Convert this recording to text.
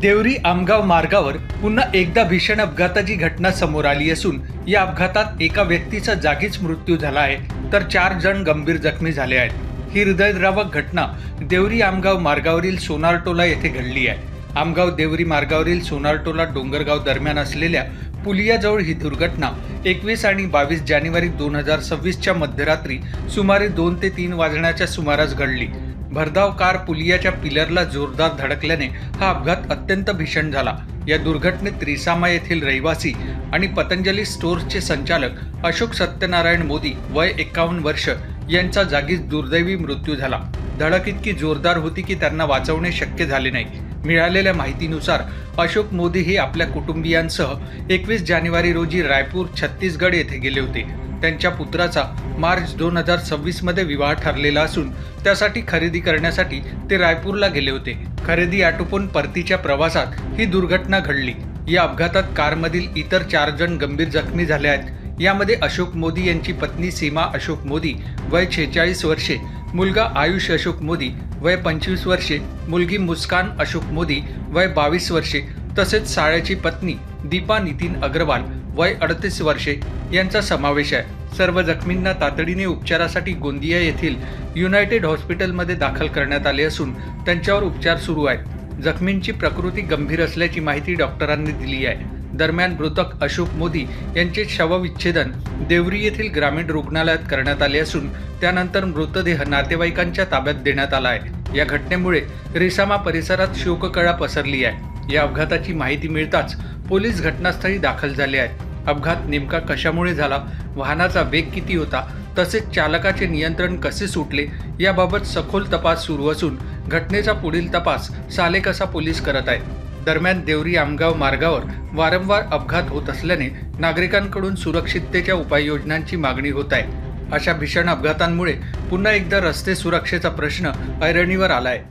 देवरी आमगाव मार्गावर पुन्हा एकदा भीषण अपघाताची घटना समोर आली असून या अपघातात एका व्यक्तीचा जागीच मृत्यू झाला आहे तर 4 जण गंभीर जखमी झाले आहेत। ही हृदयद्रावक घटना देवरी आमगाव मार्गावरील सोनारटोला येथे घडली आहे। आमगाव देवरी मार्गावरील सोनारटोला डोंगरगाव दरम्यान असलेल्या पुलियाजवळ ही दुर्घटना 21 आणि 22 जानेवारी 2026च्या मध्यरात्री सुमारे 2 ते 3 वाजण्याच्या सुमारास घडली। भरधाव कार पुलियाच्या पिलरला जोरदार धडकल्याने हा अपघात अत्यंत भीषण झाला। या दुर्घटनेत रिसामा येथील रहिवासी आणि पतंजली स्टोर्सचे संचालक अशोक सत्यनारायण मोदी वय 51 वर्ष यांचा जागीच दुर्दैवी मृत्यू झाला। धडक इतकी जोरदार होती की त्यांना वाचवणे शक्य झाले नाही। मिळालेल्या माहितीनुसार अशोक मोदी हे आपल्या कुटुंबियांसह 21 जानेवारी रोजी रायपूर छत्तीसगड येथे गेले होते। त्यांच्या पुत्राचा मार्च 2026 मध्ये विवाह ठरलेला असून त्यासाठी खरेदी करण्यासाठी ते रायपूरला गेले होते। खरेदी आटोपून परतीच्या प्रवासात ही दुर्घटना घडली। या अपघातात कारमधील इतर 4 जण गंभीर जखमी झाले आहेत। यामध्ये अशोक मोदी यांची पत्नी सीमा अशोक मोदी वय 46 वर्षे, मुलगा आयुष अशोक मोदी वय 25 वर्षे, मुलगी मुस्कान अशोक मोदी वय 22 वर्षे तसेच साळ्याची पत्नी दीपा नितीन अग्रवाल वय 38 वर्षे यांचा समावेश आहे। सर्व जखमींना तातडीने उपचारासाठी गोंदिया येथील युनायटेड हॉस्पिटलमध्ये दाखल करण्यात आले असून त्यांच्यावर उपचार सुरू आहेत। जखमींची प्रकृती गंभीर असल्याची माहिती डॉक्टरांनी दिली आहे। दरम्यान मृतक अशोक मोदी यांचे शवविच्छेदन देवरी येथील ग्रामीण रुग्णालयात करण्यात आले असून त्यानंतर मृतदेह नातेवाईकांच्या ताब्यात देण्यात आला आहे। या घटनेमुळे रिसामा परिसरात शोककळा पसरली आहे। या अपघाताची माहिती मिळताच पोलीस घटनास्थळी दाखल झाले आहेत। अपघात नेमका कशामुळे झाला, वाहनाचा वेग किती होता तसेच चालकाचे नियंत्रण कसे सुटले याबाबत सखोल तपास सुरू असून घटनेचा पुढील तपास सालेकसा पोलीस करत आहेत। दरम्यान देवरी आमगाव मार्गावर वारंवार अपघात होत असल्याने नागरिकांकडून सुरक्षिततेच्या उपाययोजनांची मागणी होत आहे। अशा भीषण अपघातांमुळे पुन्हा एकदा रस्ते सुरक्षेचा प्रश्न ऐरणीवर आला आहे।